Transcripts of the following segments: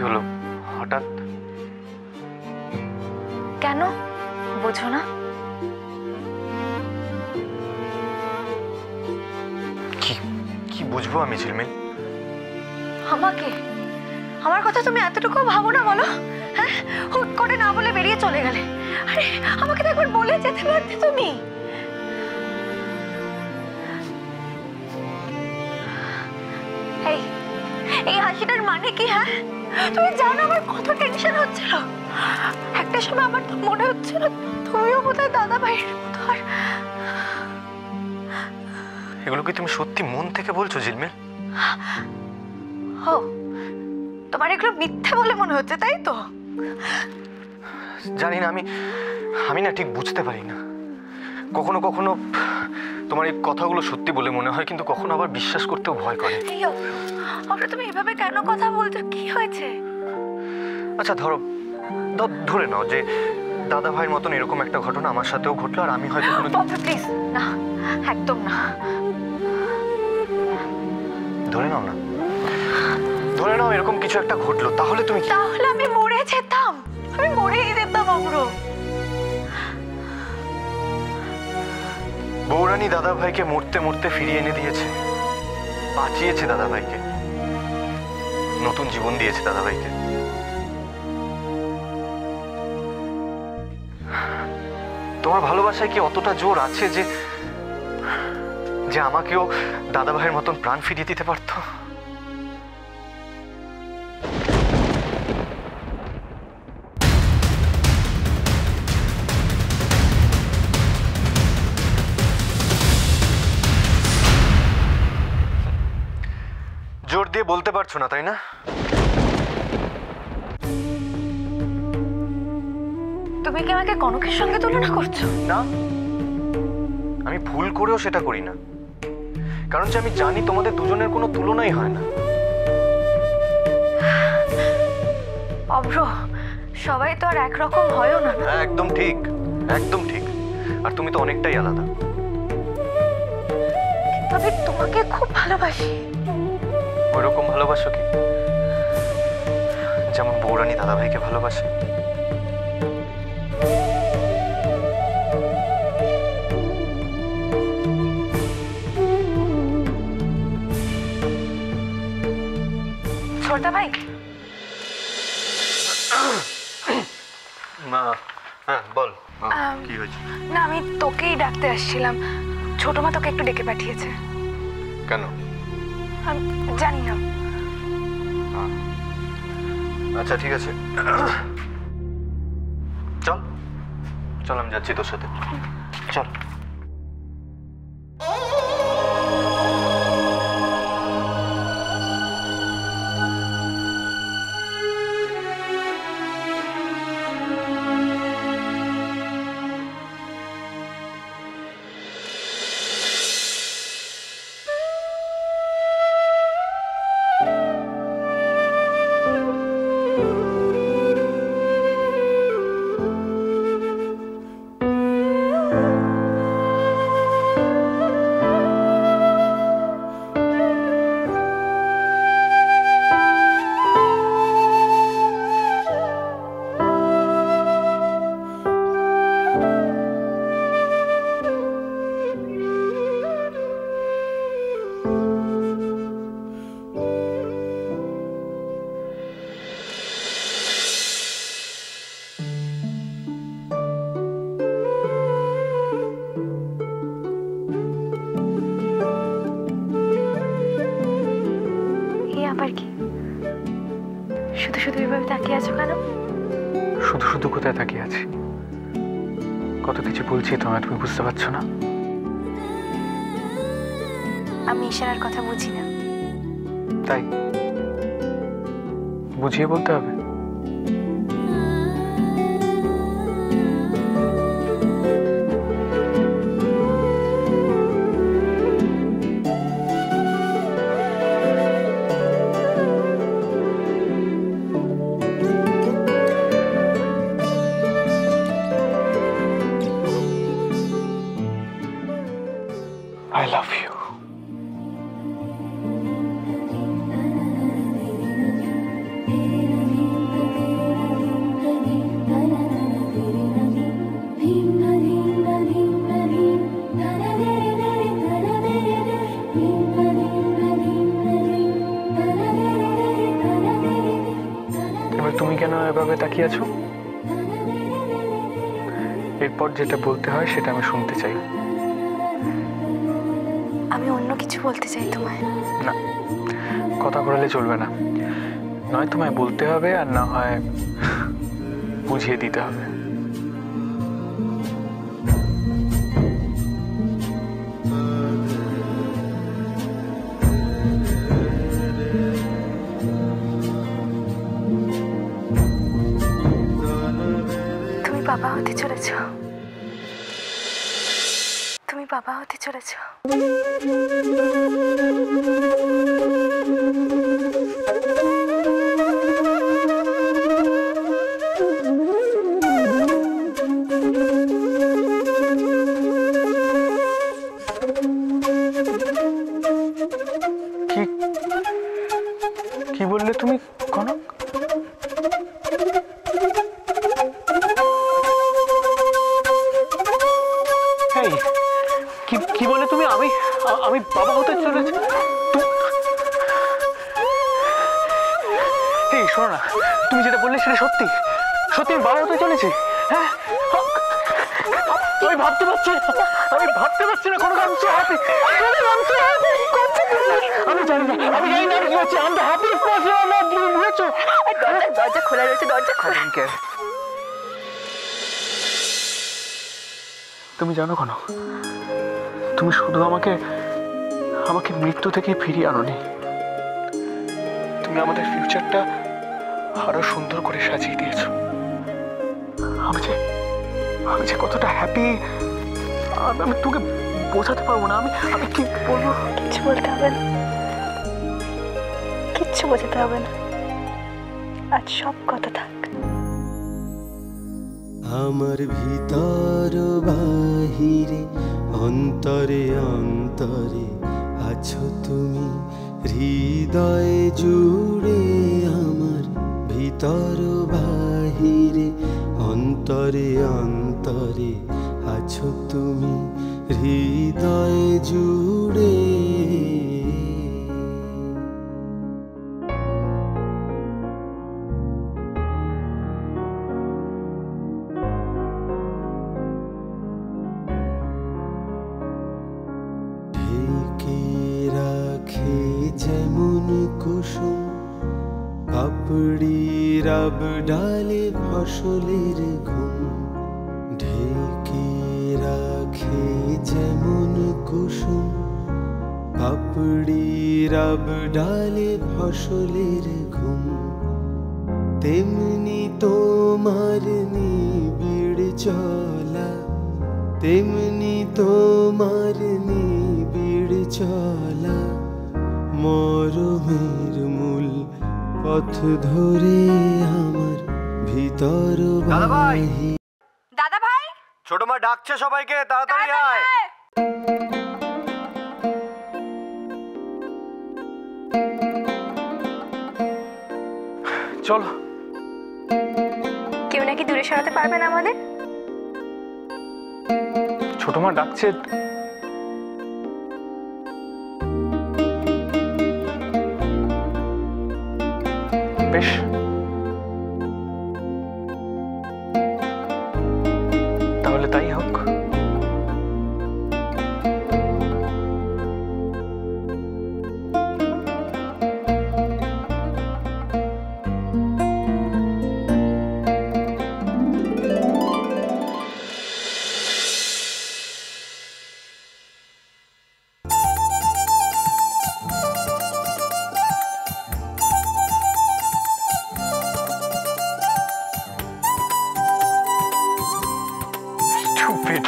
হলো হঠাৎ? কেন বোঝো না? কি কি বুঝবো আমি ঝিলমিল? আমাকে আমার কথা তুমি এতটুকু ভাবো না বলো? হ্যাঁ, হুট করে না বলে বেরিয়ে চলে গেলে। আরে আমাকে তো একবার বলে যেতে পারতে তুমি। এই এই হাসিটার মানে কি? হ্যাঁ, তুমি জানো আমার কত টেনশন হচ্ছিল। একটা সময় আমার তো মনে হচ্ছিল তুমিও বোধহয় দাদা ভাইয়ের মতো। আর এগুলো কি তুমি সত্যি মন থেকে বলছো ঝিলমিল? ও, তোমার এগুলো মিথ্যা বলে মনে হচ্ছে, তাই তো? জানি না, আমি না ঠিক বুঝতে পারি না। কখনো কখনো তোমার এই কথাগুলো সত্যি বলে মনে হয়, কিন্তু কখনো আবার বিশ্বাস করতেও ভয় করে। অব্র, তুমি এভাবে কেন কথা বলছো? কি হয়েছে? আচ্ছা ধরে নাও যে দাদা ভাইয়ের মতন এরকম একটা ঘটনা আমার সাথেও ঘটলো, আর আমি হয়তো প্লিজ না, একদম না। ধরে নাও এরকম কিছু একটা ঘটলো, তাহলে তুমি তাহলে আমি মরে যেতাম। আমি মরেই যেতাম অব্র। বৌরানী দাদা ভাইকে মরতে মরতে ফিরিয়ে এনে দিয়েছে, বাঁচিয়েছে দাদা ভাইকে, নতুন জীবন দিয়েছে দাদা ভাইকে। তোমার ভালোবাসায় কি অতটা জোর আছে যে যে আমাকেও দাদা ভাইয়ের মতন প্রাণ ফিরিয়ে দিতে পারতো? জোর দিয়ে বলতে পারছো না, তাই না? তুমি কি আমাকে কনকের সঙ্গে তুলনা করছো? না, আমি ভুল করেও সেটা করি না, কারণ যে আমি জানি তোমাদের দুজনের কোনো তুলনাই হয় না। অব্র, সবাই তো আর একরকম হয়ও না। হ্যাঁ, একদম ঠিক, একদম ঠিক। আর তুমি তো অনেকটাই আলাদা। তবে তোমাকে খুব ভালোবাসি। ওইরকম ভালোবাসো কি যেমন বৌরানী দাদা ভাইকে ভালোবাসে? ছোটদা ভাই, হ্যাঁ বল, কি হয়েছে? না, আমি তোকেই ডাকতে আসছিলাম। ছোট মা তোকে একটু ডেকে পাঠিয়েছে। কেন? জানি না। আচ্ছা ঠিক আছে, চল চল, আমি যাচ্ছি তোর সাথে, চল। শুধু শুধু এভাবে তাকিয়ে আছো কেন? শুধু শুধু কোথায় তাকিয়ে আছি? কত কিছু বলছি তোমায়, তুমি বুঝতে পারছো না? আমি ইশারার কথা বুঝি না। তাই বুঝিয়ে বলতে হবে? I love you. তাকিয়ে আছো? এরপর যেটা বলতে হয় সেটা আমি শুনতে চাই। আমি অন্য কিছু বলতে চাই তোমায়। না, কথা ঘোরালে চলবে না। নয় তোমায় বলতে হবে, আর না হয় বুঝিয়ে দিতে হবে। তুমি বাবা হতে চলেছ। তুমি বাবা হতে চলেছ। কি কি বললে তুমি কনক? এই কি কি বললে তুমি? আমি আমি বাবা হতে চলেছি? এই শোনো না, তুমি যেটা বললে সেটা সত্যি? সত্যি আমি বাবা হতে চলেছি? হ্যাঁ, আমি ভাবতে পারছি না, আমি ভাবতে পারছি না কোনো কারণ। আমি জানি না, আমি জানি না আমি কি হচ্ছে। আমি হ্যাপি বুঝেছো? দরজা খোলা রয়েছে, দরজা খোলা। তুমি জানো কেন, তুমি শুধু আমাকে আমাকে মৃত্যু থেকে ফিরিয়ে আনোনি, তুমি আমাদের ফিউচারটা আরো সুন্দর করে সাজিয়ে দিয়েছো। আমি যে কতটা হ্যাপি আমি তোকে বোঝাতে পারবো না। আমি কি বলবো? কিচ্ছু বলতে হবে না, কিচ্ছু বোঝাতে হবে না। আজ সব কথা থাক। আমার ভিতর বাহিরে অন্তরে অন্তরে আছো তুমি, হৃদয় জুড়ে আমার ভিতর বাহিরে অন্তরে অন্তরে আছো তুমি, হৃদয় জুড়ে। রাখে যেমন কুসুম পাপড়ি রব ডালে ফসলের ঘুম, ঢেকে রাখে যেমন কুসুম পাপড়ি রব ডালে ফসলের ঘুম, তেমনি তোমার নিবিড় চলা, তেমনি তোমার নিবিড় চলা, মরমের মূল পথ ধরে আমার ভিতর বাহি। দাদা ভাই, ছোট মা ডাকছে সবাইকে, তাড়াতাড়ি আয়। চলো। কেউ নাকি দূরে সরাতে পারবে না আমাদের? ছোট মা ডাকছে। বেশ, তাহলে তাই হোক। Stupid.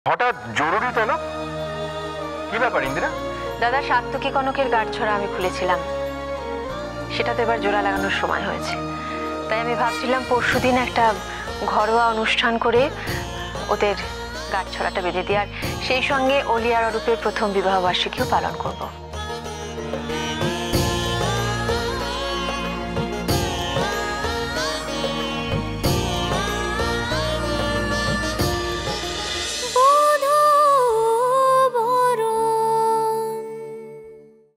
হঠাৎ জরুরি তো না? কি ব্যাপার ইন্দিরা? দাদা, সাত্তকী কনকের গাঁটছড়া আমি খুলেছিলাম, সেটা তো এবার জোড়া লাগানোর সময় হয়েছে। তাই আমি ভাবছিলাম পরশুদিন একটা ঘরোয়া অনুষ্ঠান করে ওদের গাঁটছড়াটা বেঁধে দিয়ে, আর সেই সঙ্গে অলি আর অরূপের প্রথম বিবাহ বার্ষিকীও পালন করব।